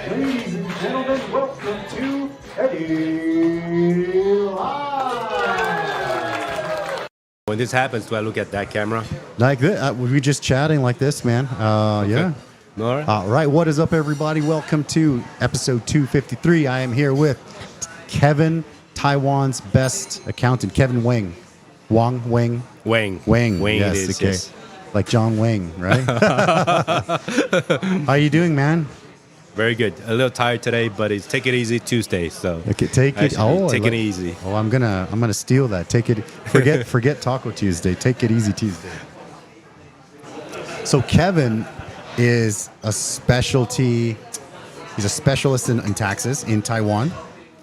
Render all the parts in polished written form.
Ladies and gentlemen, welcome to Eddie Live. When this happens, do I look at that camera? Like this, we just chatting like this, man. Yeah. All right. All right. What is up, everybody? Welcome to episode 253. I am here with Kevin, Taiwan's best accountant, Kevin Wang. Wang. Wang. Yes, it is, okay. yes. Like John Wang, right? How you doing, man? Very good. A little tired today, but it's Take It Easy Tuesday, so Okay, take it. take it easy. Oh, I'm gonna steal that. Take it. Forget Taco Tuesday. Take it easy Tuesday. So Kevin is a specialty. He's a specialist in taxes in Taiwan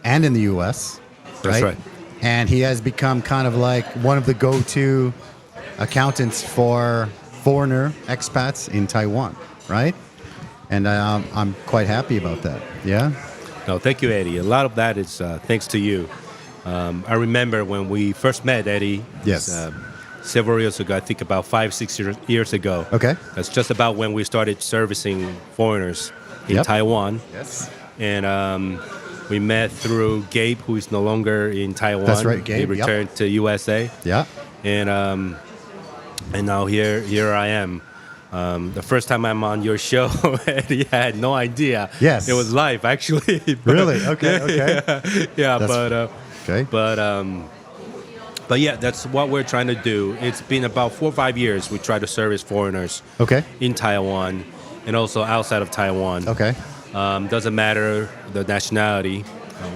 and in the U.S. That's right. And he has become kind of like one of the go-to accountants for foreigner expats in Taiwan, right? And I'm quite happy about that. Yeah. No, thank you, Eddie. A lot of that is thanks to you. I remember when we first met, Eddie. Yes. Several years ago, I think about 5-6 years ago. Okay. That's just about when we started servicing foreigners in Taiwan. Yes. And we met through Gabe, who is no longer in Taiwan. That's right, Gabe. He returned to USA. Yeah. And now here I am. The first time I'm on your show, Eddie had no idea. Yes. It was live, actually. Really? Okay. Yeah, Okay. But yeah, that's what we're trying to do. It's been about 4 or 5 years we try to service foreigners Okay. in Taiwan and also outside of Taiwan. Okay. Doesn't matter the nationality.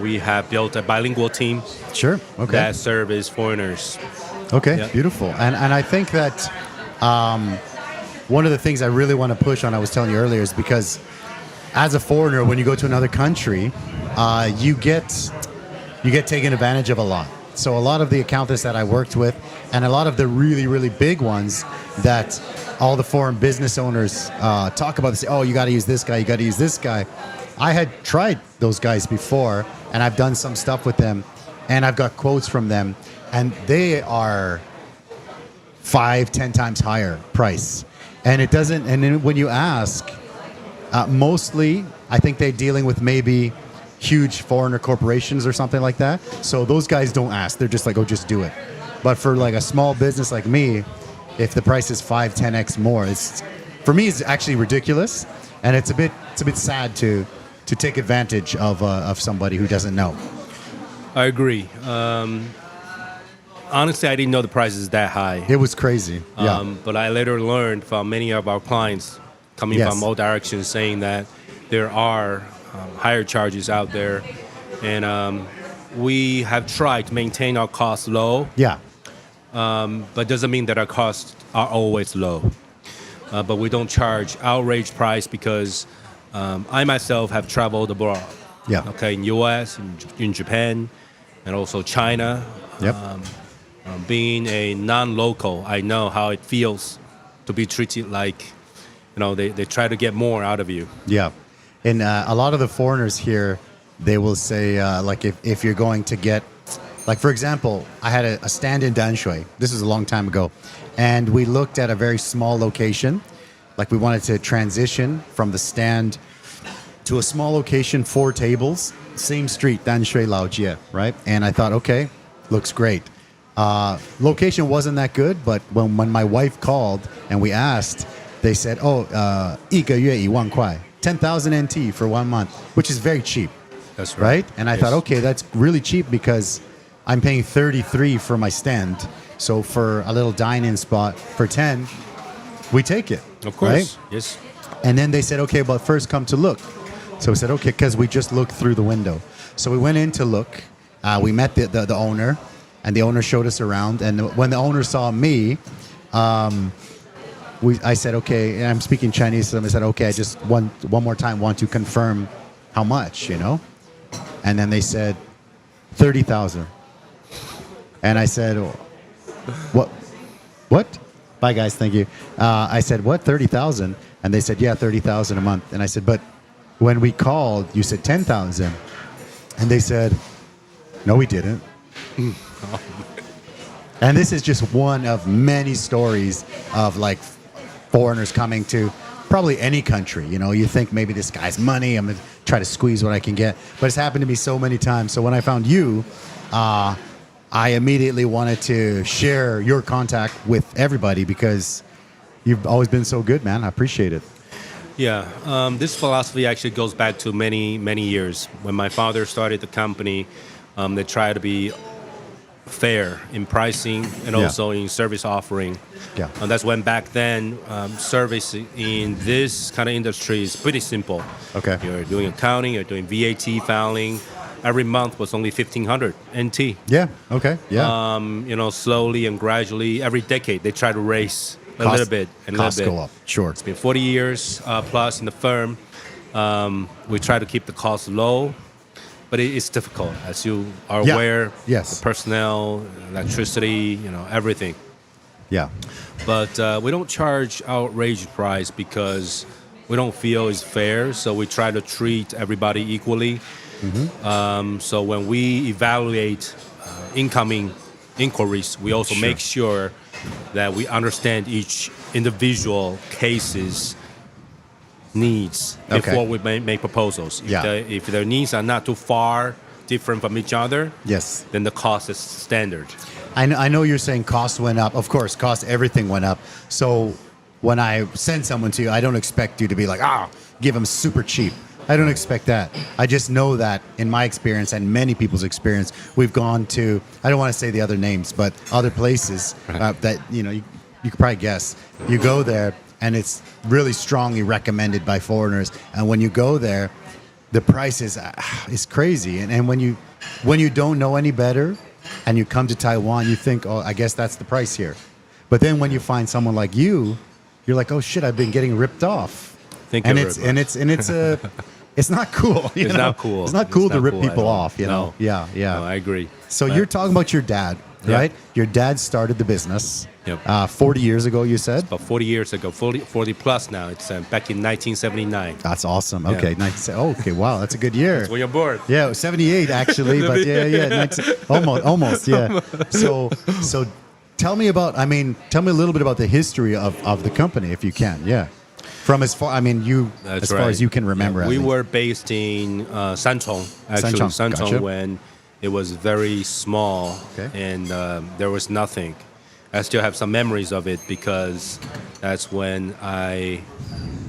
We have built a bilingual team Sure. Okay. that service foreigners. Okay. Yeah. Beautiful. And I think that one of the things I really want to push on, I was telling you earlier, is because as a foreigner, when you go to another country, you get taken advantage of a lot. So a lot of the accountants that I worked with, and a lot of the really, really big ones that all the foreign business owners talk about, they say, oh, you got to use this guy, you got to use this guy. I had tried those guys before, and I've done some stuff with them, and I've got quotes from them, and they are 5-10 times higher price. And it doesn't, and then when you ask, mostly, I think they're dealing with maybe huge foreigner corporations or something like that. So those guys don't ask. They're just like, oh, just do it. But for like a small business like me, if the price is 5-10x more, for me, it's actually ridiculous. And it's a bit sad to take advantage of somebody who doesn't know. I agree. Honestly, I didn't know the price is that high. It was crazy. Yeah. But I later learned from many of our clients coming from all directions saying that there are higher charges out there. And we have tried to maintain our costs low. Yeah. But doesn't mean that our costs are always low. But we don't charge outrage price because I myself have traveled abroad. Yeah. Okay, in U.S., in Japan, and also China. Yep. Being a non-local, I know how it feels to be treated like, they try to get more out of you. Yeah. And a lot of the foreigners here, they will say, like, if you're going to get, like, for example, I had a stand in Danshui. This was a long time ago. And we looked at a very small location. Like, we wanted to transition from the stand to a small location, 4 tables, same street, Danshui Laojie, right? And I thought, okay, looks great. Location wasn't that good, but when my wife called and we asked, they said, oh, 1个月1万块, 10,000 NT for 1 month, which is very cheap. That's right. And I thought, okay, that's really cheap because I'm paying 33 for my stand. So for a little dine-in spot for 10, we take it. Of course. Right? Yes. And then they said, okay, but first come to look. So we said, okay, because we just looked through the window. So we went in to look. We met the owner, and the owner showed us around. And when the owner saw me, I said, okay, and I'm speaking Chinese, so I said, okay, I just one more time want to confirm how much, And then they said, 30,000. And I said, what? Bye, guys, thank you. I said, what, 30,000? And they said, yeah, 30,000 a month. And I said, but when we called, you said 10,000. And they said, no, we didn't. And this is just one of many stories of foreigners coming to probably any country. You think maybe this guy's money. try to squeeze what I can get. But it's happened to me so many times. So when I found you, I immediately wanted to share your contact with everybody because you've always been so good, man. I appreciate it. Yeah, this philosophy actually goes back to many, many years. When my father started the company, they tried to be fair in pricing and also in service offering. Yeah. And that's when back then, service in this kind of industry is pretty simple. Okay. You're doing accounting, you're doing VAT filing. Every month was only 1,500 NT. Yeah. Okay. Yeah. Slowly and gradually, every decade, they try to raise a little bit and a costs little bit. go up. Sure. It's been 40 years plus in the firm. We try to keep the costs low, but it's difficult, as you are aware. Yes. The personnel, electricity, everything. Yeah. But we don't charge outrageous price because we don't feel it's fair. So we try to treat everybody equally. So when we evaluate incoming inquiries, we also make sure that we understand each individual case's needs before we make proposals. If their needs are not too far different from each other, then the cost is standard. I know you're saying costs went up. Of course, everything went up. So when I send someone to you, I don't expect you to be like, give them super cheap. I don't expect that. I just know that in my experience and many people's experience, we've gone to, I don't want to say the other names, but other places that, you could probably guess. You go there and it's really strongly recommended by foreigners. And when you go there, the price is crazy. And when you don't know any better and you come to Taiwan, you think, oh, I guess that's the price here. But then when you find someone like you, you're like, oh shit, I've been getting ripped off. It's not cool. It's not cool. It's not cool to rip people off. No. Yeah. No, I agree. So you're talking about your dad, right? Your dad started the business. Yep. 40 years ago, you said? About 40 years ago, 40 plus now. It's back in 1979. That's awesome. Okay, okay, wow, that's a good year. That's when you're born. Yeah, 78 actually, but almost, yeah. So tell me a little bit about the history of the company, if you can. Yeah. From as far as you can remember. Yeah, we were based in Sanchong, actually. Sanchong gotcha. When it was very small and there was nothing. I still have some memories of it because that's when I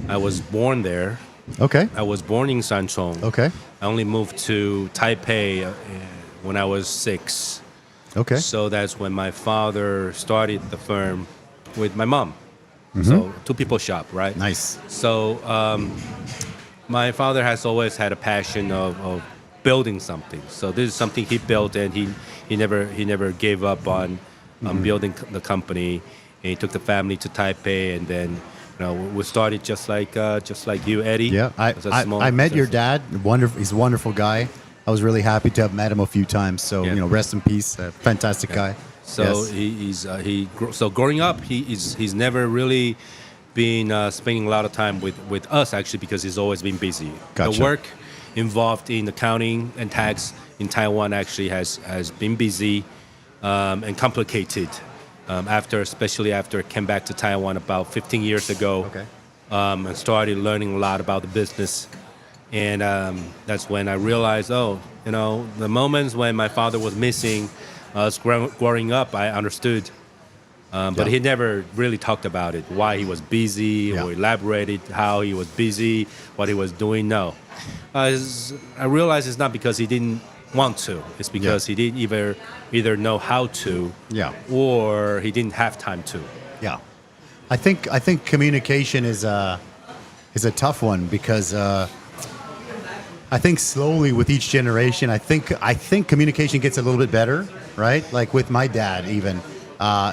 was born there. Okay. I was born in Sanchong. Okay. I only moved to Taipei when I was 6. Okay. So that's when my father started the firm with my mom. Mm-hmm. So 2 people shop, right? Nice. So my father has always had a passion of building something. So this is something he built, and he never gave up on building the company. And he took the family to Taipei, and then we started just like you, Eddie. Yeah, I met your dad. Wonderful. He's a wonderful guy. I was really happy to have met him a few times. So rest in peace. Fantastic guy. So so growing up, he's never really been spending a lot of time with us, actually, because he's always been busy. Gotcha. The work involved in accounting and tax in Taiwan actually has been busy and complicated. Especially after I came back to Taiwan about 15 years ago, and started learning a lot about the business. And that's when I realized, the moments when my father was missing. Growing up, I understood, but he never really talked about it, why he was busy or elaborated how he was busy, what he was doing. No. I realized it's not because he didn't want to. It's because he didn't either know how to or he didn't have time to. Yeah. I think communication is a tough one because I think slowly with each generation, I think communication gets a little bit better, right? Like with my dad, even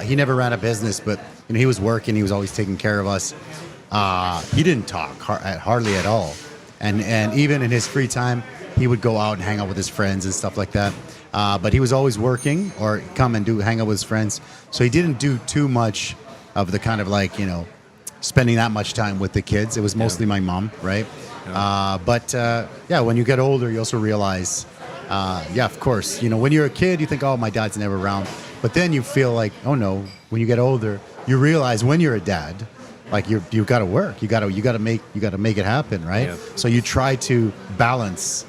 he never ran a business, but he was working. He was always taking care of us. He didn't talk hardly at all, and even in his free time, he would go out and hang out with his friends and stuff like that. But he was always working or come and hang out with his friends. So he didn't do too much of the kind of spending that much time with the kids. It was mostly my mom, right? But when you get older, you also realize, of course, when you're a kid, you think, oh, my dad's never around. But then you feel like, oh no, when you get older, you realize when you're a dad, like you got to work. You got to make it happen, right? Yeah. So you try to balance,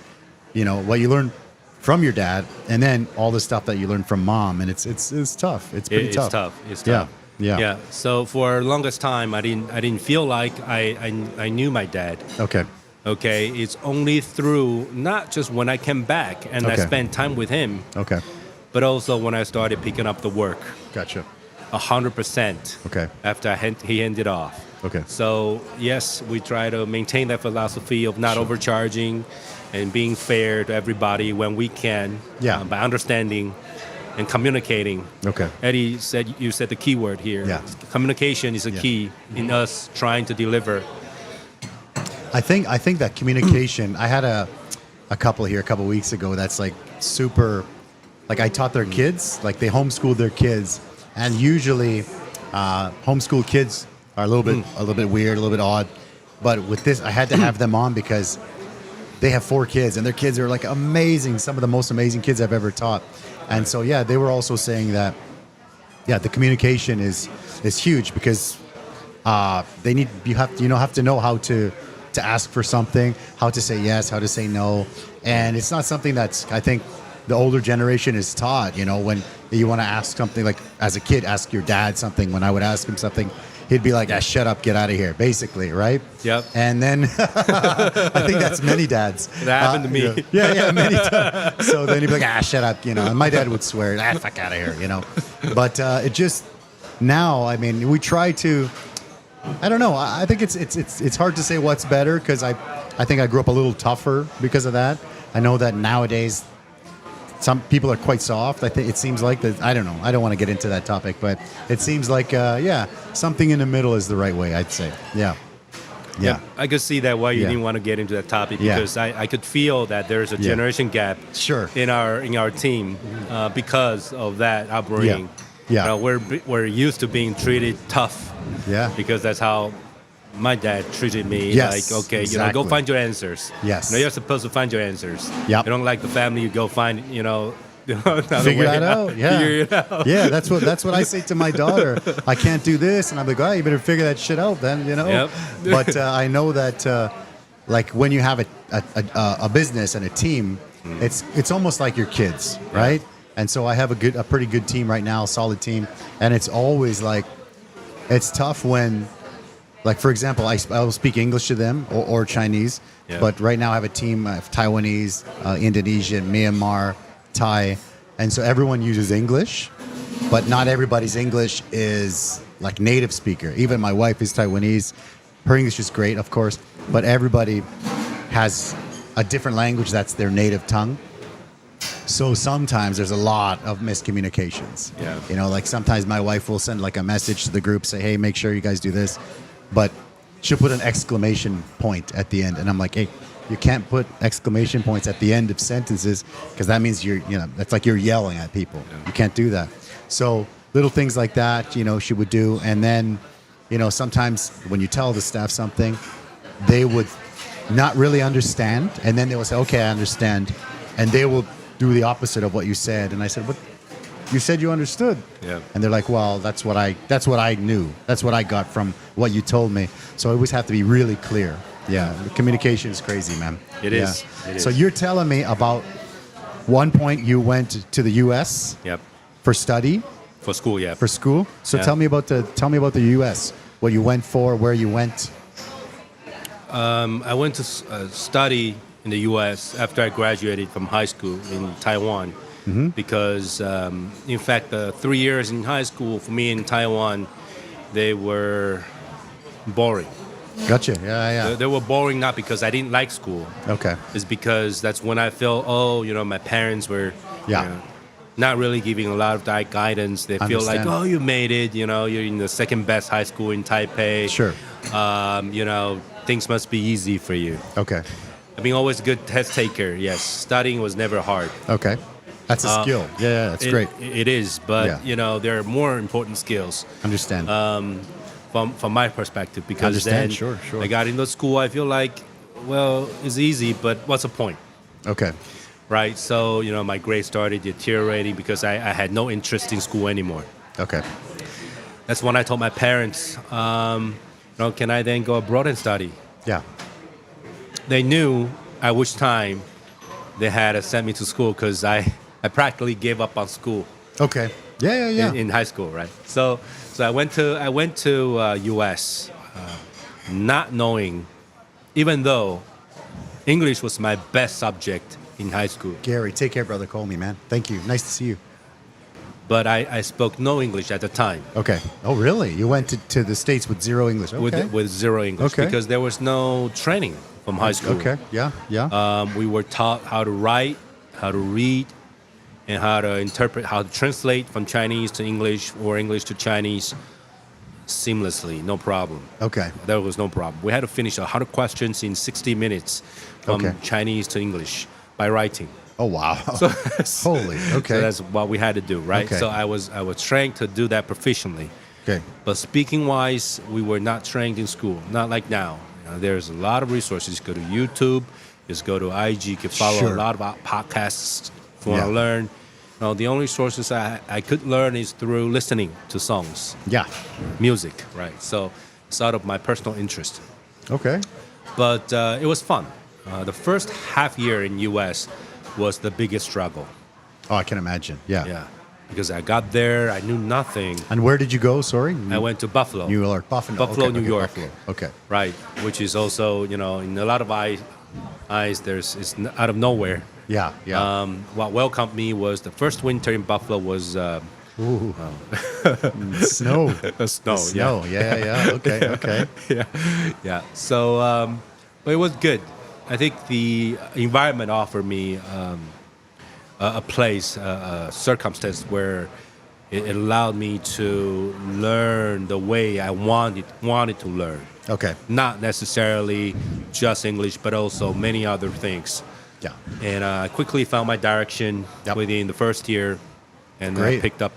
what you learn from your dad, and then all the stuff that you learn from mom, and it's tough. It's pretty tough. It's tough. Yeah. So for the longest time, I didn't feel like I knew my dad. Okay. Okay. It's only through not just when I came back and I Okay. spent time with him, Okay. but also when I started picking up the work. Gotcha. 100%. Okay. After he ended off. Okay. So yes, we try to maintain that philosophy of not overcharging and being fair to everybody when we can. Yeah. By understanding and communicating. Okay. Eddie said you said the key word here. Yeah. Communication is a key in us trying to deliver. I think that communication. I had a couple here a couple weeks ago. That's like super. Like I taught their kids. Like they homeschooled their kids, and usually, homeschool kids are a little bit weird, a little bit odd. But with this, I had to have them on because they have 4 kids, and their kids are like amazing. Some of the most amazing kids I've ever taught. And so yeah, they were also saying that the communication is huge because you have to know how to ask for something, how to say yes, how to say no, and it's not something that's I think the older generation is taught. When you want to ask something, like as a kid, ask your dad something. When I would ask him something, he'd be like, shut up, get out of here, basically, right? Yep. And then I think that's many dads. That happened to me. Yeah, many times. So then he'd be like, shut up, and my dad would swear, fuck out of here, But it just, now, I mean, we try to, I don't know, I think it's hard to say what's better because I think I grew up a little tougher because of that. I know that nowadays, some people are quite soft. I think it seems like that. I don't know. I don't want to get into that topic, but it seems like, something in the middle is the right way, I'd say. Yeah. I could see that why you Yeah. didn't want to get into that topic Yeah. because I could feel that there's a generation gap Sure. in our team because of that upbringing. Yeah. We're used to being treated tough. Yeah. Because that's how my dad treated me. Yes, Like, okay, exactly. go find your answers. Yes. You're supposed to find your answers. Yep. You don't like the family, you go find, another Figure way that out. Yeah. Figure it out. Yeah, that's what I say to my daughter. I can't do this, and I'm like, you better figure that shit out then, Yep. But I know that, like when you have a business and a team, it's almost like your kids, right? And so I have a pretty good team right now, a solid team, and it's always like, it's tough when, like for example, I will speak English to them or Chinese, but right now I have a team of Taiwanese, Indonesian, Myanmar, Thai, and so everyone uses English, but not everybody's English is like native speaker. Even my wife is Taiwanese. Her English is great, of course, but everybody has a different language that's their native tongue. So sometimes there's a lot of miscommunications. Yeah. Like sometimes my wife will send like a message to the group, say, hey, make sure you guys do this. But she'll put an exclamation point at the end. And I'm like, hey, you can't put exclamation points at the end of sentences because that means that's like you're yelling at people. Yeah. You can't do that. So little things like that, she would do. And then, sometimes when you tell the staff something, they would not really understand. And then they will say, okay, I understand. And they will do the opposite of what you said. And I said, what? You said you understood. Yeah. And they're like, well, that's what I knew. That's what I got from what you told me. So I always have to be really clear. Yeah. Communication is crazy, man. It is. So you're telling me about one point you went to the U.S. Yep. For study. For school, yeah. For school. So Yeah. tell me about the U.S. What you went for, where you went. I went to study in the U.S. after I graduated from high school in Taiwan. Because, in fact, the 3 years in high school for me in Taiwan, they were boring. Gotcha. Yeah. They were boring not because I didn't like school. Okay. It's because that's when I felt, my parents were not really giving a lot of that guidance. They feel like, you made it. You're in the second best high school in Taipei. Sure. Things must be easy for you. Okay. I've been always a good test taker. Yes, studying was never hard. Okay. That's a skill. Yeah, that's great. It is, but there are more important skills. Understand. From my perspective, because Understand. then Sure. I got into school. I feel like, it's easy, but what's the point? Okay. Right. So my grades started deteriorating because I had no interest in school anymore. Okay. That's when I told my parents, can I then go abroad and study? Yeah. They knew at which time they had to send me to school because I practically gave up on school. Okay. Yeah. In high school, right? So I went to U.S. Not knowing, even though English was my best subject in high school. Gary, take care, brother. Call me, man. Thank you. Nice to see you. But I spoke no English at the time. Okay. Oh, really? You went to the States with zero English? Okay. With zero English Okay. because there was no training from high school. Okay. Yeah. We were taught how to write, how to read, and how to interpret, how to translate from Chinese to English or English to Chinese seamlessly, no problem. Okay. There was no problem. We had to finish 100 questions in 60 minutes from Okay. Chinese to English by writing. Oh, wow. Holy. Okay. So that's what we had to do, right? Okay. So I was trained to do that proficiently. Okay. But speaking wise, we were not trained in school, not like now. There's a lot of resources. Go to YouTube, just go to IG, you can follow Sure. a lot of podcasts if you want Yeah. to learn. The only sources I could learn is through listening to songs, Yeah. music, right? So it's out of my personal interest. Okay. But it was fun. The first half year in U.S. was the biggest struggle. Oh, I can imagine. Yeah. Yeah, because I got there, I knew nothing. And where did you go? Sorry. I went to Buffalo. New York. Buffalo. Buffalo, Okay, New okay, York. Buffalo. Okay. Right, which is also, in a lot of eyes, it's out of nowhere. Yeah. Yeah. What welcomed me was the first winter in Buffalo was Ooh. Snow. snow. Snow. Yeah. Okay. Yeah. So, but it was good. I think the environment offered me a place, a circumstance where it allowed me to learn the way I wanted to learn. Okay. Not necessarily just English, but also many other things. Yeah. And I quickly found my direction Yep. within the first year, and I Great. picked up.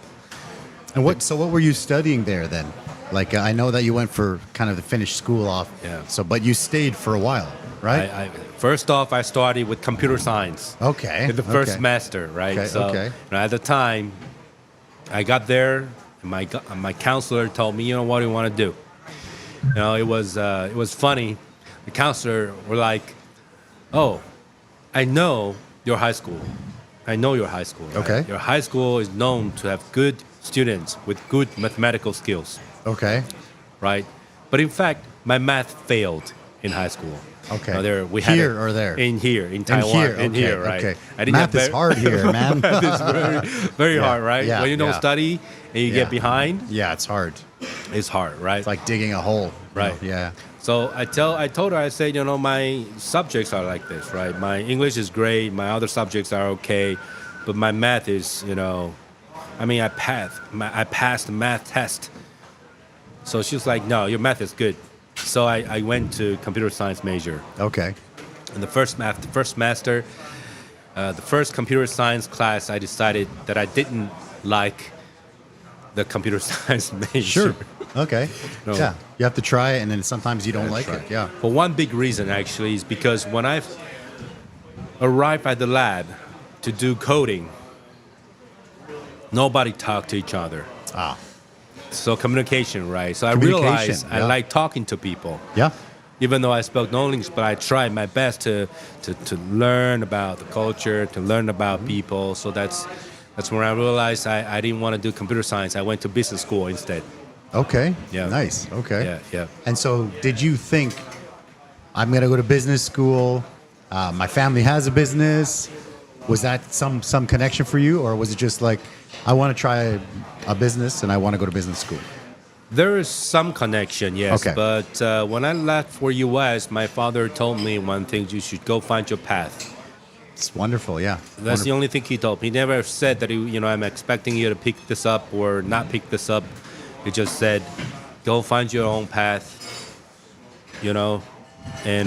And what were you studying there then? Like I know that you went for kind of the finished school off. Yeah. So, but you stayed for a while, right? First off, I started with computer science. Okay. In the first okay. semester, right? Okay, So okay. at the time, I got there, and my counselor told me, what do you want to do? It was funny. The counselor were like, "Oh, I know your high school. I know your high school. Right? Okay. Your high school is known to have good students with good mathematical skills, Okay. right? But in fact, my math failed in high school. Okay. We had Here it or there? In Taiwan. here, In okay, here, right? okay. I didn't Math have is hard here, man. Math is very Yeah, hard, right? yeah, When you don't yeah. study and you Yeah. get behind, Yeah, it's hard. it's hard, right? It's like digging a hole. Right. Yeah. So I told her, I said, my subjects are like this, right? My English is great, my other subjects are okay, but my math is, I passed the math test. So she was like, no, your math is good. So I went to computer science major. Okay. In the first semester, the first computer science class, I decided that I didn't like the computer science major. Sure. Okay. No. Yeah. You have to try it, and then sometimes you don't like That's it. right. Yeah. For one big reason, actually, is because when I arrived at the lab to do coding, nobody talked to each other. Ah. So communication, right? So I Communication, realized I yeah. like talking to people. Yeah. Even though I spoke no English, but I tried my best to learn about the culture, to learn about Mm-hmm. people. So that's when I realized I didn't want to do computer science. I went to business school instead. Okay. Yeah. Nice. Okay. Yeah. And so, did you think I'm going to go to business school? My family has a business. Was that some connection for you, or was it just like I want to try a business and I want to go to business school? There is some connection, yes. Okay. But when I left for U.S., my father told me one thing: you should go find your path. It's wonderful. Yeah. That's the only thing he told me. He never said that I'm expecting you to pick this up or not pick this up. He just said, go find your own path, and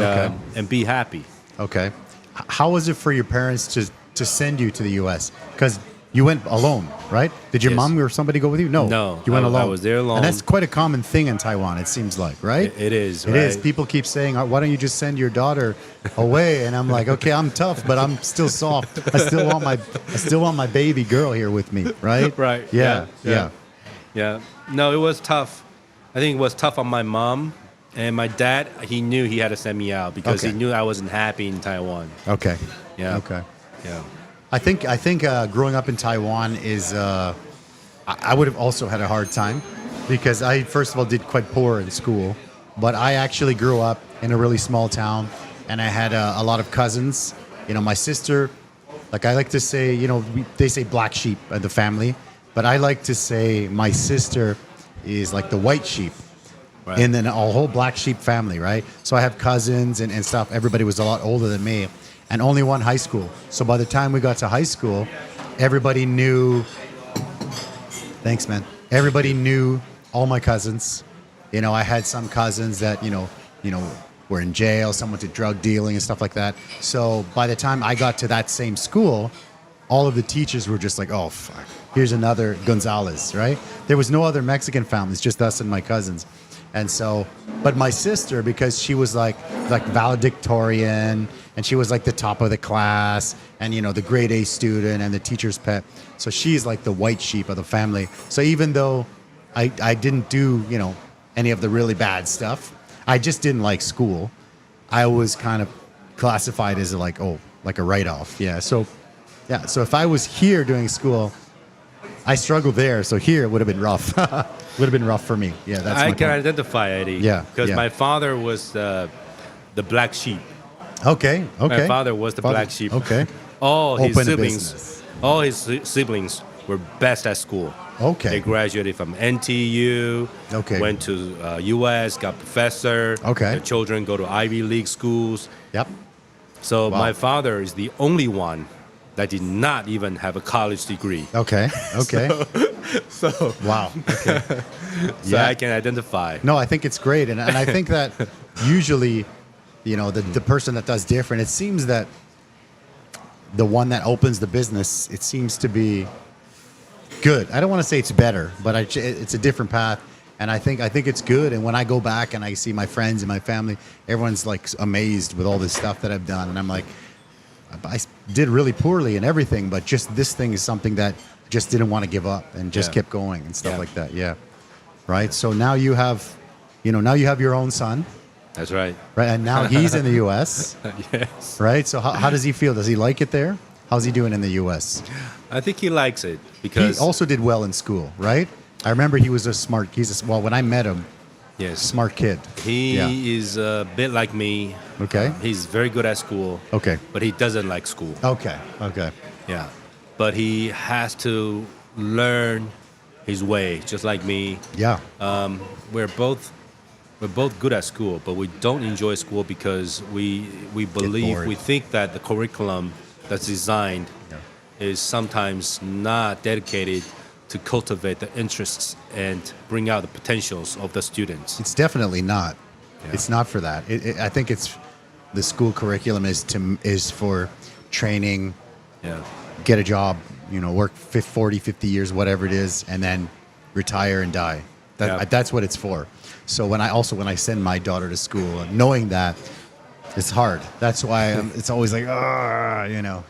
Okay. and be happy. Okay. How was it for your parents to send you to the U.S.? Because you went alone, right? Did your Yes. mom or somebody go with you? No. No, You went I alone. was there alone. And that's quite a common thing in Taiwan, it seems like, right? It is, It is. right? People keep saying, why don't you just send your daughter away? And I'm like, okay, I'm tough, but I'm still soft. I still want my baby girl here with me, right? Right. Yeah. Yeah. No, it was tough. I think it was tough on my mom And my dad, he knew he had to send me out because he knew I wasn't happy in Taiwan. Okay. Yeah. Okay. Yeah. I think growing up in Taiwan is I would have also had a hard time because I first of all did quite poor in school, but I actually grew up in a really small town and I had a lot of cousins. You know, my sister, like I like to say, you know, they say black sheep of the family, but I like to say my sister is like the white sheep. Right. In a whole black sheep family, right? So I have cousins and stuff. Everybody was a lot older than me, and only one high school. So by the time we got to high school, everybody knew. Thanks, man. Everybody knew all my cousins. You know, I had some cousins that you know, were in jail. Some went to drug dealing and stuff like that. So by the time I got to that same school, all of the teachers were just like, "Oh, fuck. Here's another Gonzalez," right? There was no other Mexican families, just us and my cousins. And so, but my sister, because she was like valedictorian, and she was like the top of the class, and you know the grade A student and the teacher's pet. So she's like the white sheep of the family. So even though I didn't do any of the really bad stuff, I just didn't like school. I was kind of classified as like a write-off. Yeah. So if I was here doing school, I struggled there. So here it would have been rough. Would have been rough for me. Yeah, that's I my can point. identify, Eddie. Yeah, Because yeah. my father was the black sheep. Okay. My father was the black sheep. Okay. All his Open a siblings, business. all his siblings were best at school. Okay. They graduated from NTU. Okay. Went to US, got professor. Okay. Their children go to Ivy League schools. Yep. So Wow. my father is the only one that did not even have a college degree. Okay. Okay. So Wow. Okay. So I can identify. No, I think it's great, and I think that usually, the person that does different. It seems that the one that opens the business, it seems to be good. I don't want to say it's better, but it's a different path, and I think it's good. And when I go back and I see my friends and my family, everyone's like amazed with all this stuff that I've done, and I'm like, I did really poorly and everything, but just this thing is something that just didn't want to give up and just kept going and stuff like that. Yeah. Right. So now you have your own son. That's right. Right. And now he's in the U.S. Yes. Right. So how does he feel? Does he like it there? How's he doing in the U.S.? I think he likes it He because also did well in school, right? I remember he was when I met him, yes, smart kid. he is a bit like me. Okay. He's very good at school. Okay. But he doesn't like school. Okay. Okay. Yeah. But he has to learn his way, just like me. Yeah. We're both good at school, but we don't enjoy school because we believe, bored. we think that the curriculum that's designed is sometimes not dedicated to cultivate the interests and bring out the potentials of the students. It's definitely not. Yeah. It's not for that. I think the school curriculum is for training, Yeah. get a job, work 40, 50 years, whatever it is, and then retire and die. That's what it's for. So when I send my daughter to school, knowing that it's hard, that's why it's always like,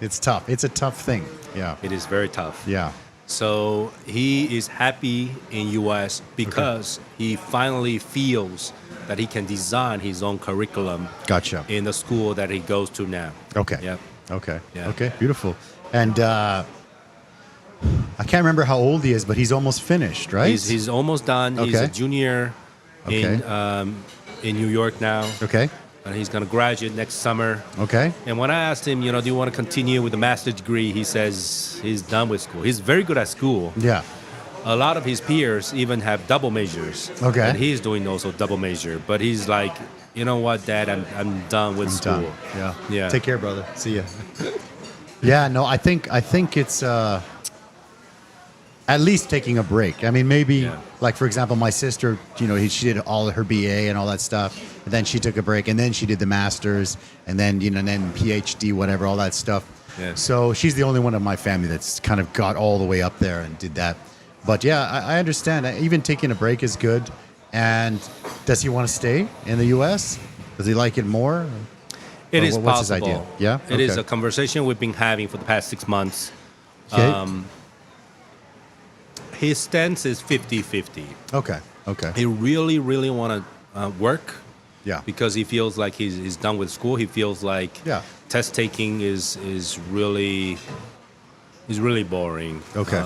it's tough. It's a tough thing. Yeah. It is very tough. Yeah. So he is happy in US because he finally feels that he can design his own curriculum. Gotcha. In the school that he goes to now. Okay. Yep. Okay. Yeah. Okay. Beautiful. And I can't remember how old he is, but he's almost finished, right? He's almost done. He's Okay. a junior in New York now. Okay. And he's going to graduate next summer. Okay. And when I asked him, do you want to continue with a master's degree? He says he's done with school. He's very good at school. Yeah. A lot of his peers even have double majors. Okay. And he's doing also double major. But he's like, you know what, Dad, I'm done with school. Done. Yeah. Yeah. Take care, brother. See ya. Yeah. No, I think it's at least taking a break. I mean, maybe like for example, my sister, she did all her BA and all that stuff, and then she took a break, and then she did the masters, and then then PhD, whatever, all that stuff. Yeah. So she's the only one of my family that's kind of got all the way up there and did that. But yeah, I understand. Even taking a break is good. And does he want to stay in the U.S.? Does he like it more? It Or is what's his possible. idea? Yeah? It is Okay. a conversation we've been having for the past 6 months. Okay. His stance is 50-50. Okay. Okay. He really, really want to work Yeah. Because he feels like he's done with school. He feels like Yeah. test taking is really boring. Okay.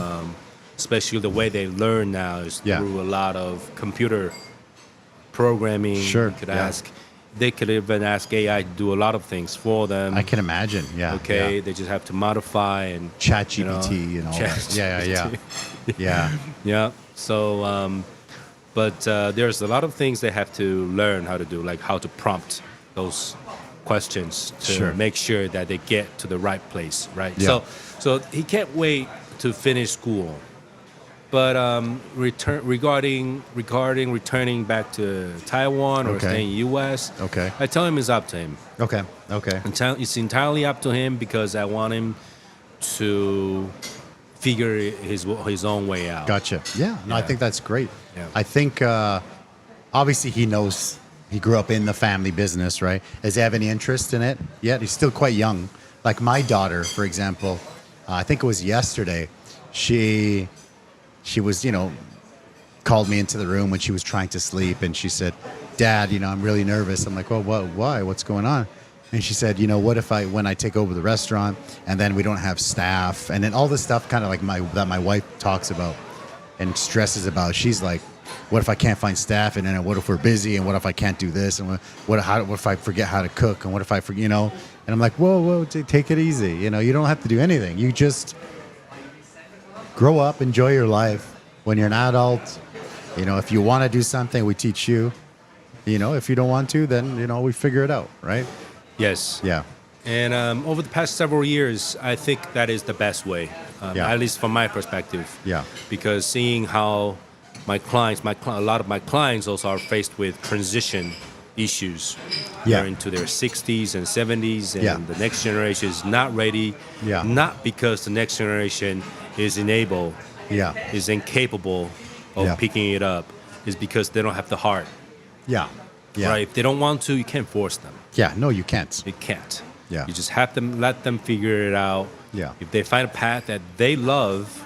Especially the way they learn now is Yeah. through a lot of computer programming. Sure, You could yeah. they could even ask AI to do a lot of things for them. I can imagine. Yeah. Okay, Yeah. they just have to modify and Chat GPT and all that. Chat Yeah. Yeah. GPT. Yeah. Yeah. So, but there's a lot of things they have to learn how to do, like how to prompt those questions to Sure. make sure that they get to the right place, right? Yeah. So he can't wait to finish school. But regarding returning back to Taiwan or Okay. staying in U.S., Okay. I tell him it's up to him. Okay. Okay. It's entirely up to him because I want him to figure his own way out. Gotcha. Yeah. No, I Yeah. think that's great. Yeah. I think obviously he knows he grew up in the family business, right? Does he have any interest in it yet? He's still quite young. Like my daughter, for example, I think it was yesterday. She was, called me into the room when she was trying to sleep, and she said, "Dad, I'm really nervous." I'm like, "Well, why? What's going on?" And she said, "What if when I take over the restaurant and then we don't have staff, and then all this stuff kind of like that my wife talks about and stresses about. She's like, what if I can't find staff, and then what if we're busy, and what if I can't do this, and what if I forget how to cook, and what if I forget, And I'm like, whoa, take it easy. You don't have to do anything. You just grow up, enjoy your life. When you're an adult, if you want to do something, we teach you. If you don't want to, then we figure it out, right? Yes. Yeah. And over the past several years, I think that is the best way, Yeah. at least from my perspective. Yeah. Because seeing how a lot of my clients also are faced with transition issues. Yeah. They're into their 60s and 70s, and Yeah. the next generation is not ready. Yeah. Not because the next generation is is incapable of Yeah. picking it up. Is because they don't have the heart. Yeah. Yeah. Right? If they don't want to, you can't force them. Yeah. No, you can't. You can't. Yeah. You just have to let them figure it out. Yeah. If they find a path that they love,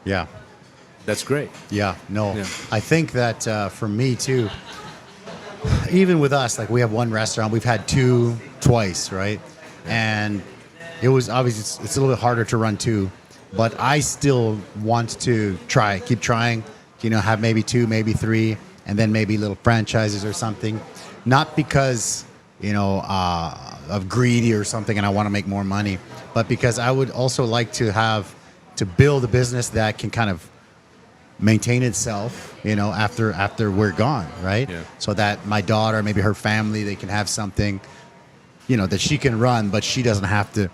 Yeah. that's great. Yeah, no. Yeah. I think that for me too, even with us, like we have one restaurant, we've had two twice, right? And it was obviously, it's a little bit harder to run two, but I still want to keep trying, have maybe two, maybe three, and then maybe little franchises or something. Not because, of greedy or something and I want to make more money, but because I would also like to build a business that can kind of maintain itself, after we're gone, right? Yeah. So that my daughter, maybe her family, they can have something, that she can run, but she doesn't have to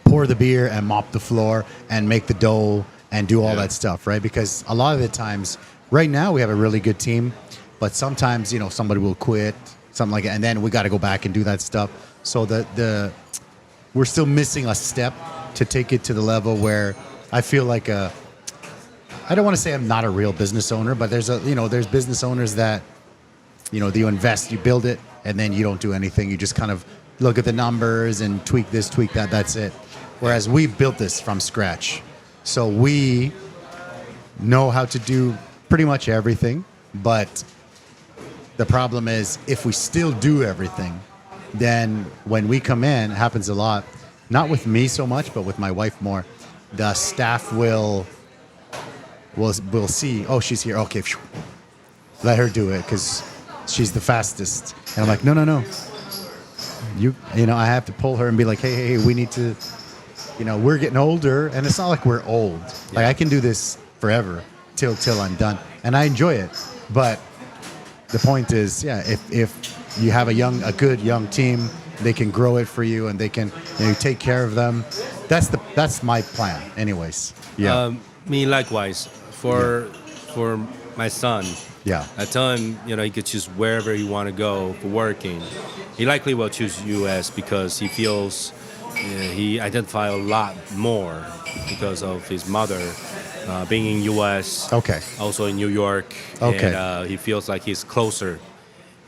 pour the beer and mop the floor and make the dough and do all that stuff, right? Because a lot of the times, right now we have a really good team, but sometimes, somebody will quit, something like that, and then we got to go back and do that stuff. So we're still missing a step to take it to the level where I feel like I don't want to say I'm not a real business owner, but there's business owners that, you invest, you build it, and then you don't do anything. You just kind of look at the numbers and tweak this, tweak that, that's it. Whereas we built this from scratch. So we know how to do pretty much everything, but the problem is if we still do everything, then when we come in, it happens a lot, not with me so much, but with my wife more, the staff will see, oh, she's here, okay, phew, let her do it because she's the fastest. And I'm like, no. I have to pull her and be like, hey, we need to, we're getting older, and it's not like we're old. Like I can do this forever till I'm done, and I enjoy it. But the point is, if you have a good young team, they can grow it for you, and they can take care of them. That's my plan, anyways. Yeah. Me likewise. For my son, Yeah. I tell him, he could choose wherever he want to go for working. He likely will choose U.S. because he feels he identify a lot more because of his mother being in U.S. Okay. Also in New York. Okay. And he feels like he's closer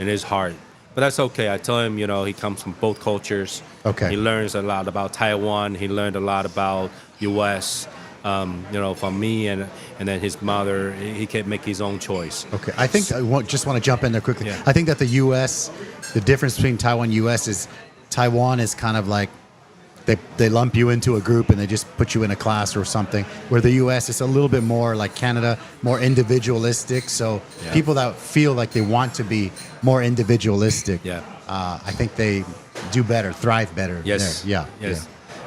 in his heart. But that's okay. I tell him, he comes from both cultures. Okay. He learns a lot about Taiwan. He learned a lot about U.S. from me and then his mother. He can make his own choice. Okay, I think just want to jump in there quickly. Yeah. I think that the U.S., the difference between Taiwan and U.S. is Taiwan is kind of like they lump you into a group and they just put you in a class or something. Where the U.S. is a little bit more like Canada, more individualistic. So people that feel like they want to be more individualistic, I think they do better, thrive better. Yes. There.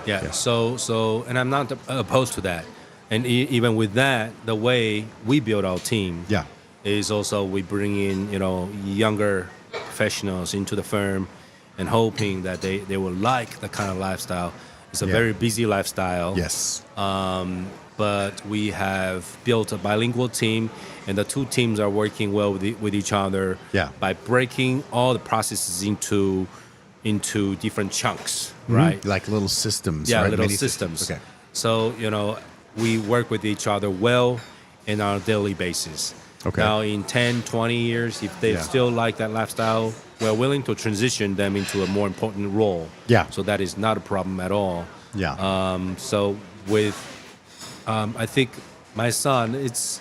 Yeah. So, and I'm not opposed to that. And even with that, the way we build our team is also we bring in, younger professionals into the firm and hoping that they will like the kind of lifestyle. It's a very busy lifestyle. Yes. But we have built a bilingual team, and the two teams are working well with each other by breaking all the processes into different chunks, right? Like little systems. Yeah, right? little Many systems. Okay. So, we work with each other well on a daily basis. Okay. Now, in 10, 20 years, if they still like that lifestyle, we're willing to transition them into a more important role. Yeah. So that is not a problem at all. Yeah. So with, I think my son, it's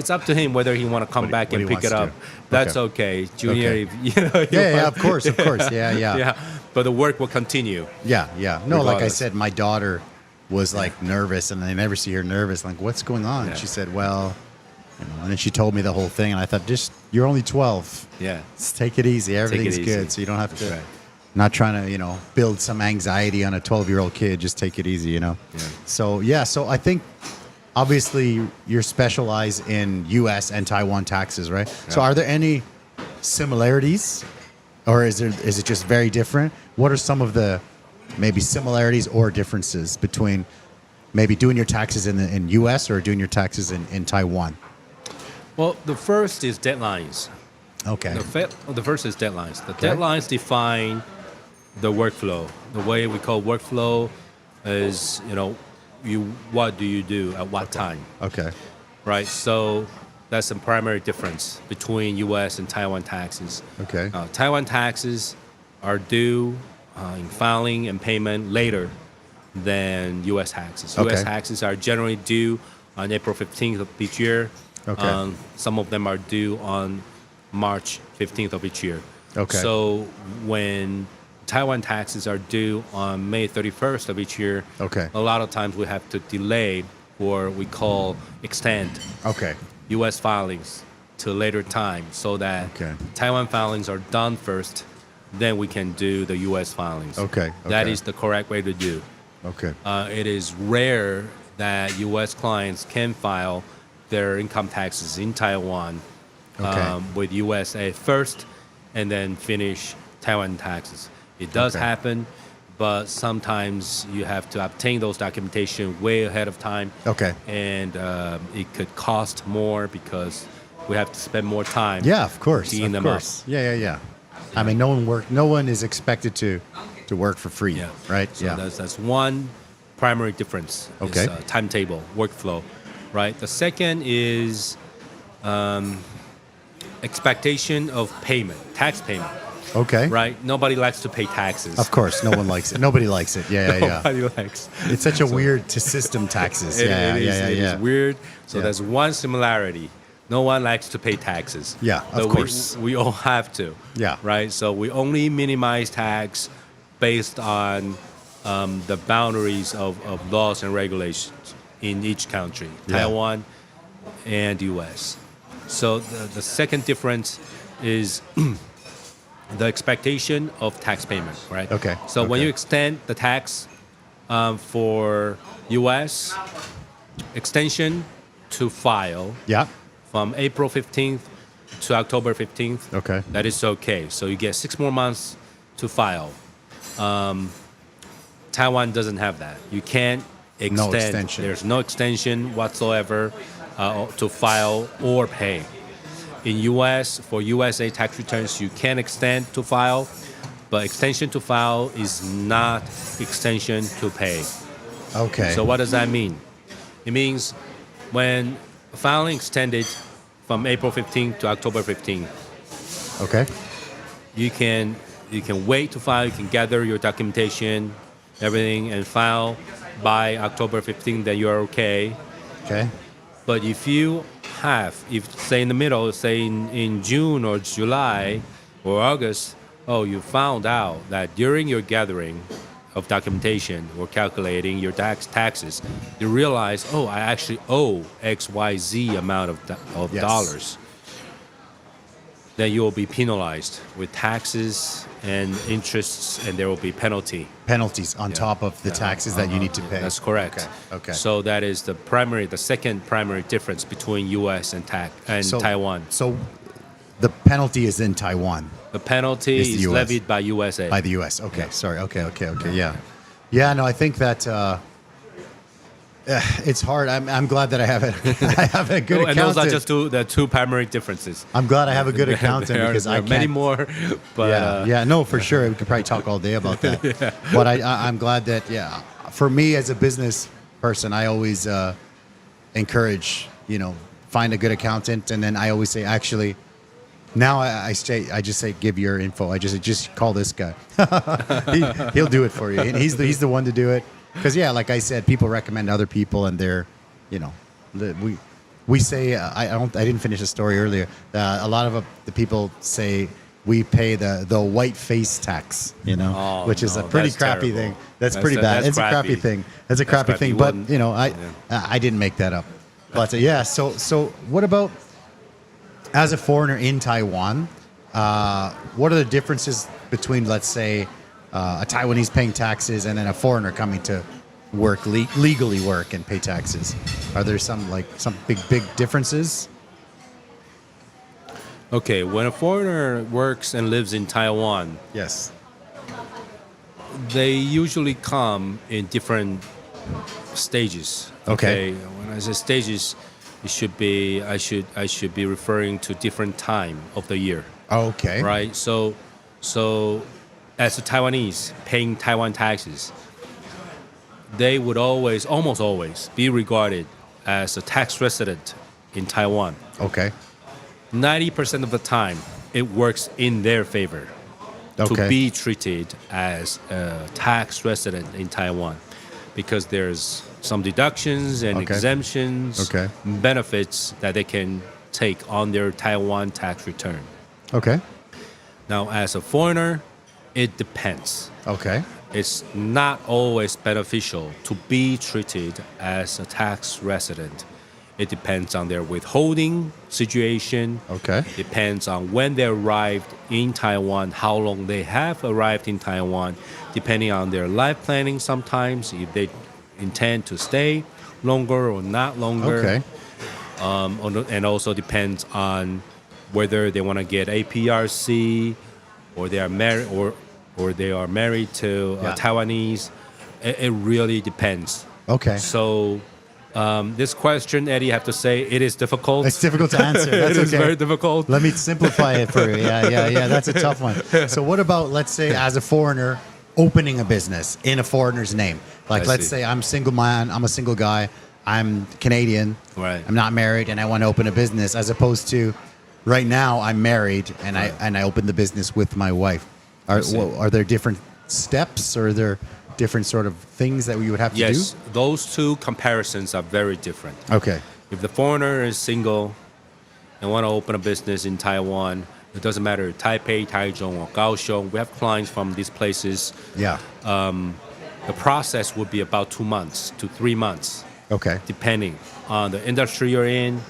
up to him whether he want to come back and pick it up. That's okay. Junior, Okay. if, Of course. Yeah. But the work will continue. Yeah. No, like I Regardless. said, my daughter was like nervous, and I never see her nervous. Like, what's going on? Yeah. She said, well, and then she told me the whole thing, and I thought, you're only 12. Yeah. Just take it easy. Everything's easy. good. So you don't have to, Right. not trying to, build some anxiety on a 12-year-old kid. Just take it easy, Yeah. So I think obviously you're specialized in U.S. and Taiwan taxes, right? Yeah. So are there any similarities, or is it just very different? What are some of the maybe similarities or differences between maybe doing your taxes in U.S. or doing your taxes in Taiwan? Well, the first is deadlines. Okay. The first is deadlines. The deadlines define the workflow. The way we call workflow is, what do you do at what time, Okay. right? So that's the primary difference between U.S. and Taiwan taxes. Okay. Taiwan taxes are due in filing and payment later than U.S. taxes. Okay. U.S. taxes are generally due on April 15th of each year. Okay. Some of them are due on March 15th of each year. Okay. So when Taiwan taxes are due on May 31st of each year, Okay. a lot of times we have to delay or we call extend Okay. U.S. filings to a later time so that Okay. Taiwan filings are done first, then we can do the U.S. filings. Okay. That Okay. is the correct way to do. Okay. It is rare that U.S. clients can file their income taxes in Taiwan with USA first and then finish Taiwan taxes. It does Okay. happen, but sometimes you have to obtain those documentation way ahead of time. Okay. And it could cost more because we have to spend more time. Yeah, of course. Teeing Of them course. Yeah. I mean, no one is expected to work for free, Yeah. right? So that's one primary difference. Okay. Is, timetable, workflow, right? The second is expectation of payment, tax payment, Okay. right? Nobody likes to pay taxes. Of course, no one likes it. Nobody likes it. Yeah. Nobody likes. It's such a weird to system taxes. It Yeah. is weird. So Yeah. there's one similarity. No one likes to pay taxes. Yeah, of But course. We all have to. Yeah. Right? So we only minimize tax based on the boundaries of laws and regulations in each country, Yeah. Taiwan and U.S. So the second difference is the expectation of tax payment, right? Okay. So when Okay. you extend the tax for U.S., extension to file Yeah. from April 15th to October 15th, Okay. that is okay. So you get 6 more months to file. Taiwan doesn't have that. You can't extend. No extension. There's no extension whatsoever to file or pay. In U.S., for USA tax returns, you can extend to file, but extension to file is not extension to pay. Okay. So what does that mean? It means when filing extended from April 15th to October 15th, Okay. you can wait to file, you can gather your documentation, everything, and file. by October 15th, then you're okay. Okay. But if say in the middle, say in June or July or August, you found out that during your gathering of documentation or calculating your taxes, you realize, I actually owe XYZ amount of dollars. Then you will be penalized with taxes and interests, and there will be penalties on top of the taxes that you need to pay. That's correct. Okay. So that is the second primary difference between U.S. and Taiwan. So the penalty is in Taiwan. The penalty is levied by USA. By the U.S. Okay. Sorry. Okay. Yeah. Yeah. No, I think that. It's hard. I'm glad that I have a good accountant. And those are just the two primary differences. I'm glad I have a good accountant because there are many more. But no, for sure. We could probably talk all day about that. But I'm glad that for me as a business person, I always encourage find a good accountant, and then I always say actually. Now I just say give your info. I just call this guy. He'll do it for you, and he's the one to do it. Because like I said, people recommend other people, and they're, we say I didn't finish the story earlier. A lot of the people say we pay the white face tax, which is a pretty crappy thing. That's pretty bad. It's a crappy thing. That's a crappy thing. But I didn't make that up. But so what about as a foreigner in Taiwan? What are the differences between, let's say, a Taiwanese paying taxes and then a foreigner coming to work legally work and pay taxes? Are there some big differences? Okay, when a foreigner works and lives in Taiwan, yes, they usually come in different stages. Okay. When I say stages, it should be I should be referring to different time of the year. Okay. Right. So as a Taiwanese paying Taiwan taxes, they would almost always be regarded as a tax resident in Taiwan. Okay. 90% of the time, it works in their favor to be treated as a tax resident in Taiwan, because there's some deductions and exemptions, benefits that they can take on their Taiwan tax return. Okay. Now, as a foreigner, it depends. Okay. It's not always beneficial to be treated as a tax resident. It depends on their withholding situation. Okay. Depends on when they arrived in Taiwan, how long they have arrived in Taiwan, depending on their life planning sometimes, if they intend to stay longer or not longer. Okay. And also depends on whether they want to get APRC or they are married or they are married to Taiwanese. It really depends. Okay. So this question, Eddie, I have to say, it is difficult. It's difficult to answer. That's It is very difficult. Let me simplify it for you. Yeah. That's a tough one. So what about, let's say, as a foreigner, opening a business in a foreigner's name? Like, let's say I'm a single man, I'm a single guy, I'm Canadian, right? I'm not married, and I want to open a business, as opposed to right now I'm married and I open the business with my wife. Are there different steps, or are there different sort of things that you would have to do? Yes, those two comparisons are very different. Okay. If the foreigner is single and want to open a business in Taiwan, it doesn't matter, Taipei, Taichung, or Kaohsiung, we have clients from these places. Yeah. The process would be about 2 months to 3 months. Okay. Depending on the industry you're in,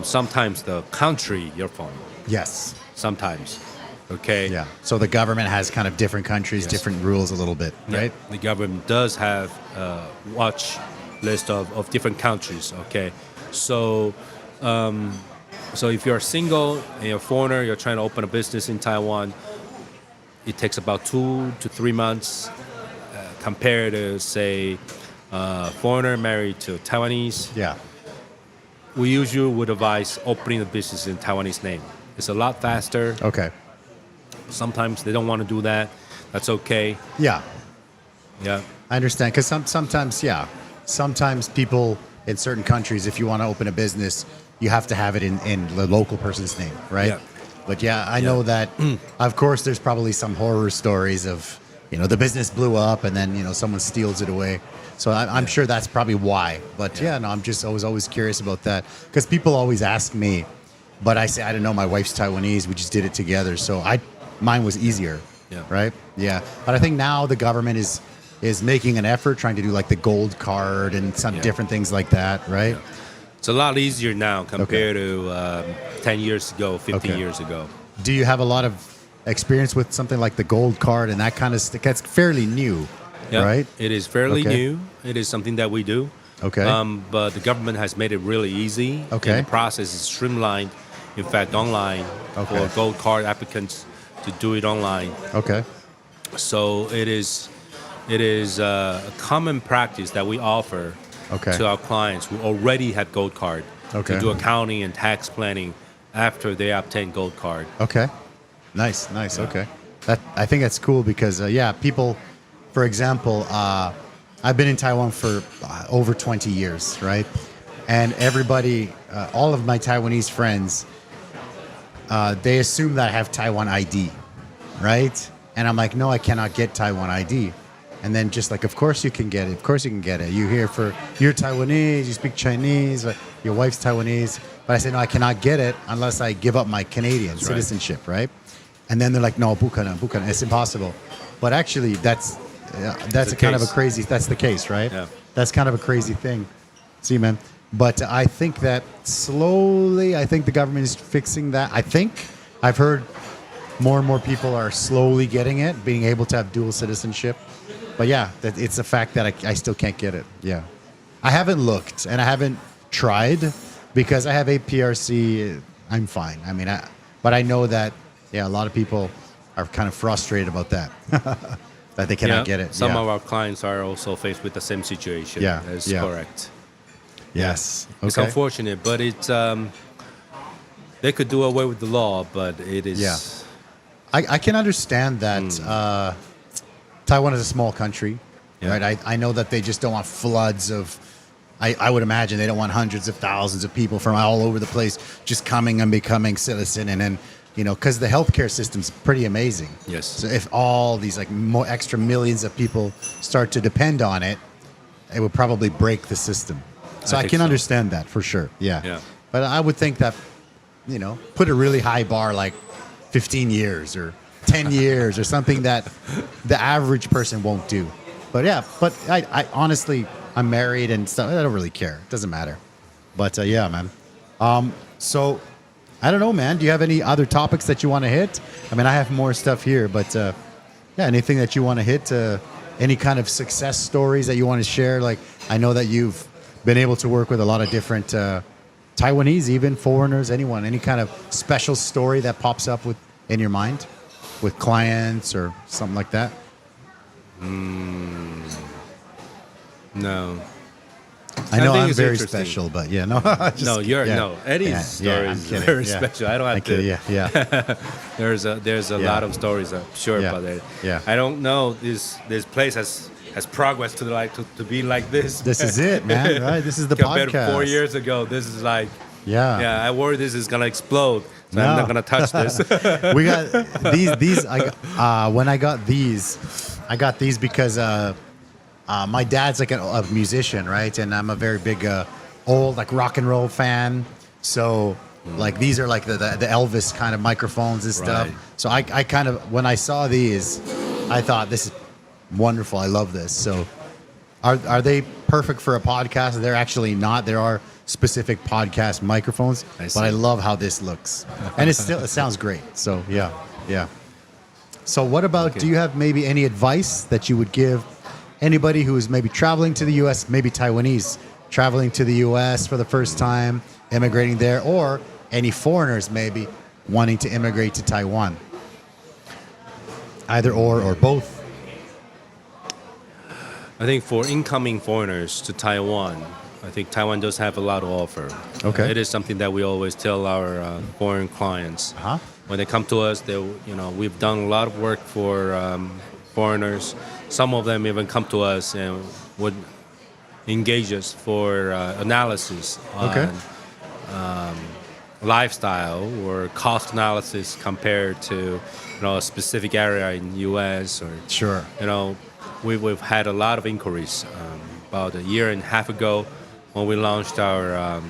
sometimes the country you're from. Yes. Sometimes. Okay. Yeah. So the government has kind of different countries, different rules a little bit, right? The government does have a watch list of different countries. Okay. So, so if you're single and you're a foreigner, you're trying to open a business in Taiwan, it takes about 2 to 3 months compared to, say, foreigner married to Taiwanese. Yeah. We usually would advise opening a business in Taiwanese name. It's a lot faster. Okay. Sometimes they don't want to do that. That's okay. Yeah. Yeah. I understand. Because sometimes people in certain countries, if you want to open a business, you have to have it in the local person's name, right? Yeah. But I know that, of course, there's probably some horror stories of the business blew up and then someone steals it away. So I'm sure that's probably why. But no, I was always curious about that because people always ask me, but I say I don't know. My wife's Taiwanese. We just did it together, so mine was easier. Yeah. Right. Yeah. But I think now the government is making an effort trying to do like the gold card and some different things like that. Right. Yeah. It's a lot easier now compared to 10 years ago, 15 years ago. Do you have a lot of experience with something like the gold card and that kind of stuff? That's fairly new, right? It is fairly new. It is something that we do. Okay. But the government has made it really easy. Okay. And the process is streamlined, in fact, online for gold card applicants to do it online. Okay. So it is a common practice that we offer to our clients who already have gold card to do accounting and tax planning after they obtain gold card. Okay. Nice. Yeah. Okay. I think that's cool because, people, for example, I've been in Taiwan for over 20 years, right? And everybody, all of my Taiwanese friends, they assume that I have Taiwan ID, right? And I'm like, no, I cannot get Taiwan ID. And then just like, of course you can get it. Of course you can get it. You're Taiwanese, you speak Chinese, your wife's Taiwanese. But I say, no, I cannot get it unless I give up my Canadian citizenship, right? And then they're like, no, 不可能, it's impossible. But actually, that's a kind of a crazy, that's the case, right? Yeah. That's kind of a crazy thing. See, man. But I think that slowly, the government is fixing that. I've heard more and more people are slowly getting it, being able to have dual citizenship. But it's a fact that I still can't get it. Yeah. I haven't looked and I haven't tried because I have APRC. I'm fine. I mean, but I know that, a lot of people are kind of frustrated about that, that they cannot get it. Some of our clients are also faced with the same situation. Yeah. That's correct. Yes. Okay. It's unfortunate, but it's they could do away with the law, but it is. Yeah. I can understand that Taiwan is a small country, right? I know that they just don't want floods of. I would imagine they don't want hundreds of thousands of people from all over the place just coming and becoming citizen, and then because the healthcare system's pretty amazing. Yes. So if all these like more extra millions of people start to depend on it, it would probably break the system. So I can understand that for sure. Yeah. But I would think that put a really high bar like 15 years or 10 years or something that the average person won't do. But I honestly, I'm married and stuff. I don't really care. It doesn't matter. But man. So I don't know, man. Do you have any other topics that you want to hit? I mean, I have more stuff here, but anything that you want to hit? Any kind of success stories that you want to share? Like, I know that you've been able to work with a lot of different Taiwanese, even foreigners, anyone. Any kind of special story that pops up in your mind with clients or something like that? No. I know I'm very special, but no. Eddie's story is very special. I don't have to. There's a lot of stories, I'm sure about that. Yeah. I don't know. This place has progressed to be like this. This is it, man. Right? This is the compared podcast. To 4 years ago, this is like. Yeah. I worry this is gonna explode. So I'm not gonna touch this. We got these. When I got these because my dad's like a musician, right? And I'm a very big old like rock and roll fan. So like these are like the Elvis kind of microphones and stuff. Right. So I kind of when I saw these, I thought this is wonderful. I love this. So are they perfect for a podcast? They're actually not. There are specific podcast microphones, but I love how this looks, and it sounds great. So yeah. So what about? Do you have maybe any advice that you would give anybody who is maybe traveling to the U.S., maybe Taiwanese traveling to the U.S. for the first time, immigrating there, or any foreigners maybe wanting to immigrate to Taiwan? Either or both. I think for incoming foreigners to Taiwan, I think Taiwan does have a lot to offer. Okay. It is something that we always tell our foreign clients. Uh-huh. When they come to us, we've done a lot of work for foreigners. Some of them even come to us and would engage us for analysis on lifestyle or cost analysis compared to a specific area in U.S. or Sure. We've had a lot of inquiries. About a year and a half ago, when we launched our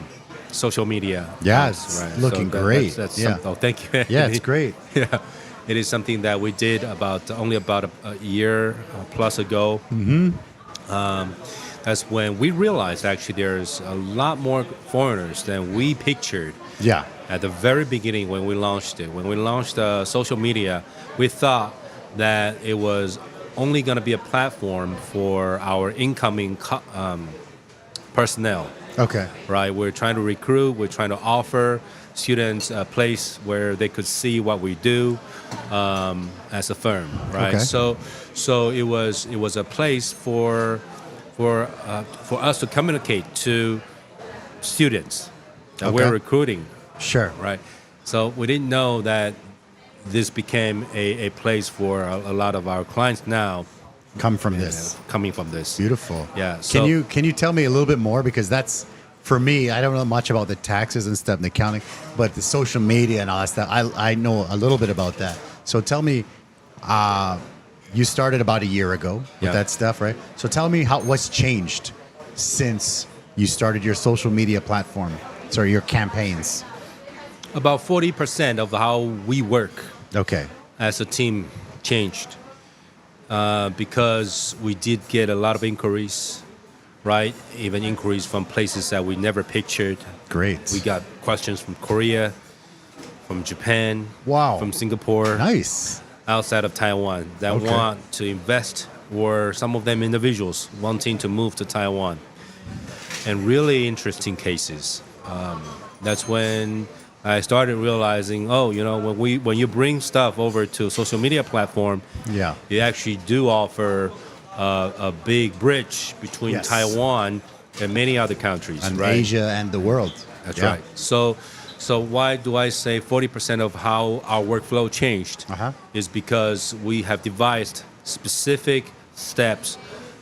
social media. Yeah, it's looking great. That's yeah. Oh, thank you. Yeah, it's great. Yeah, it is something that we did only about a year plus ago. That's when we realized actually there's a lot more foreigners than we pictured. Yeah. At the very beginning when we launched it, when we launched social media, we thought that it was only going to be a platform for our incoming personnel. Okay. Right, we're trying to recruit. We're trying to offer students a place where they could see what we do as a firm. Right. Okay. So it was a place for us to communicate to students that we're recruiting. Sure. Right. So we didn't know that this became a place for a lot of our clients now. Coming from this. Beautiful. Yeah. So, Can you tell me a little bit more, because that's, for me, I don't know much about the taxes and stuff and the accounting, but the social media and all that stuff, I know a little bit about that. So tell me, you started about a year ago with that stuff, right? So tell me what's changed since you started your social media platform, your campaigns. About 40% of how we work as a team changed because we did get a lot of inquiries, right? Even inquiries from places that we never pictured. Great. We got questions from Korea, from Japan, from Singapore. Nice. Outside of Taiwan that want to invest, or some of them individuals wanting to move to Taiwan. And really interesting cases. That's when I started realizing, when you bring stuff over to a social media platform, you actually do offer a big bridge between Taiwan and many other countries, and right? Asia and the world. That's right. So why do I say 40% of how our workflow changed? Is because we have devised specific steps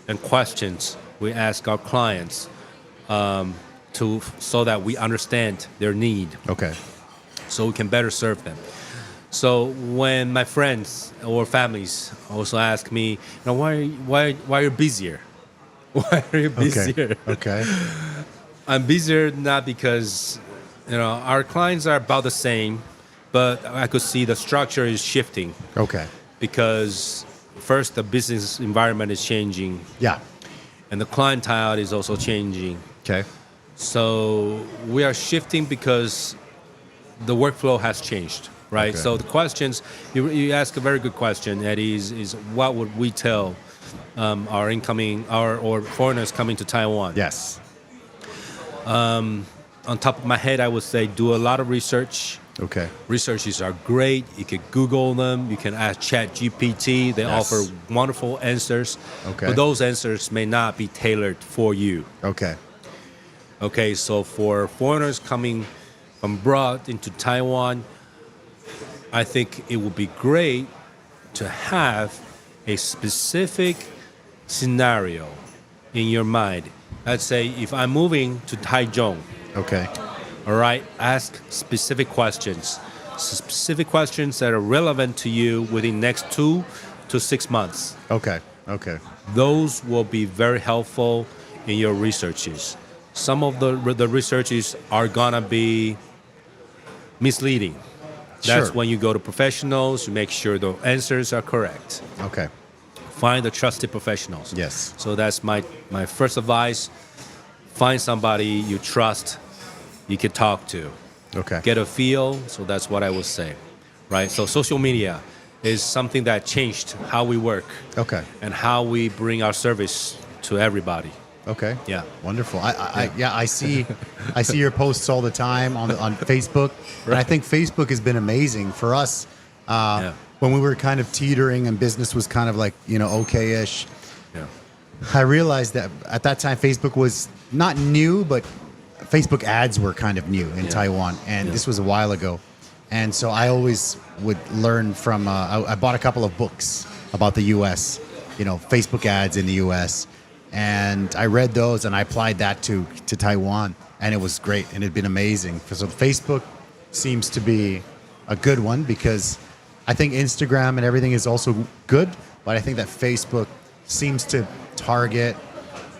and questions we ask our clients so that we understand their need. So we can better serve them. So when my friends or families also ask me, why are you busier? Why are you busier? I'm busier not because our clients are about the same, but I could see the structure is shifting. Because first the business environment is changing. And the clientele is also changing. So we are shifting because the workflow has changed, right? So the questions, you ask a very good question, Eddie, is what would we tell our incoming or foreigners coming to Taiwan? On top of my head, I would say do a lot of research. Researches are great. You can Google them. You can ask ChatGPT. They offer wonderful answers. But those answers may not be tailored for you. So for foreigners coming from abroad into Taiwan, I think it would be great to have a specific scenario in your mind. Let's say if I'm moving to Taichung, all right, ask specific questions that are relevant to you within next 2 to 6 months. Those will be very helpful in your researches. Some of the researches are gonna be misleading. That's when you go to professionals, you make sure the answers are correct. Find the trusted professionals. So that's my first advice. Find somebody you trust, you can talk to. Get a feel. So that's what I would say, right? So social media is something that changed how we work. And how we bring our service to everybody. Yeah. Wonderful. I see your posts all the time on Facebook. And I think Facebook has been amazing for us. When we were kind of teetering and business was kind of like, okay-ish. I realized that at that time Facebook was not new, but Facebook ads were kind of new in Taiwan, and this was a while ago. And so I always would learn from, I bought a couple of books about the U.S., Facebook ads in the U.S., and I read those and I applied that to Taiwan, and it was great, and it had been amazing. So Facebook seems to be a good one because I think Instagram and everything is also good, but I think that Facebook seems to target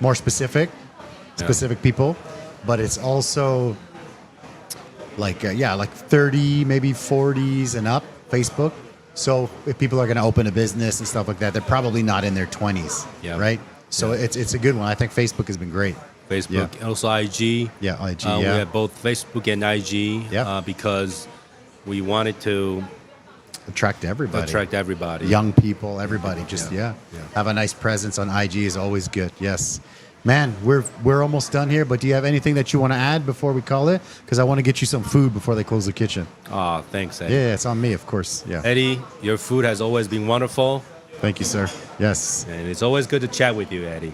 more specific people, but it's also like 30, maybe 40s and up Facebook. So if people are going to open a business and stuff like that, they're probably not in their 20s, right? So it's a good one. I think Facebook has been great. Facebook, also IG. Yeah, IG. We have both Facebook and IG because we wanted to attract everybody. Young people, everybody. Just have a nice presence on IG is always good. Yes. Man, we're almost done here, but do you have anything that you want to add before we call it? Because I want to get you some food before they close the kitchen. Oh, thanks, Eddie. Yeah, it's on me, of course. Yeah. Eddie, your food has always been wonderful. Thank you, sir. Yes. And it's always good to chat with you, Eddie.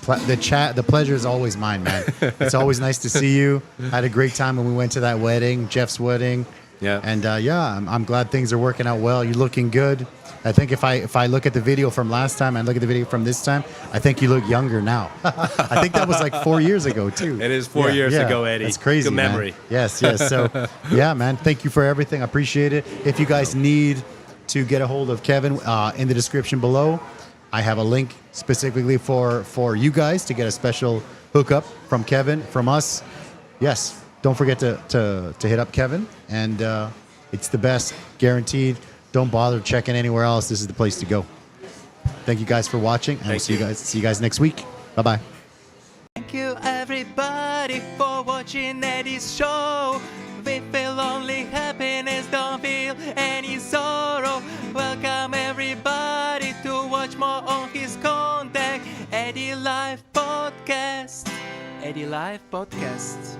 The pleasure is always mine, man. It's always nice to see you. I had a great time when we went to that wedding, Jeff's wedding. Yeah. And I'm glad things are working out well. You're looking good. I think if I look at the video from last time and look at the video from this time, I think you look younger now. I think that was like 4 years ago too. It is 4 years ago, Eddie. That's crazy. Good memory. Man. Yes. So yeah, man. Thank you for everything. I appreciate it. If you guys need to get a hold of Kevin, in the description below, I have a link specifically for you guys to get a special hookup from Kevin, from us. Yes. Don't forget to hit up Kevin, and it's the best, guaranteed. Don't bother checking anywhere else. This is the place to go. Thank you guys for watching, and we'll see you guys next week. Bye-bye. Thank you everybody for watching Eddie's show. We feel only happiness, don't feel any sorrow. Welcome everybody to watch more on his content. Eddie Live Podcast. Eddie Live Podcast.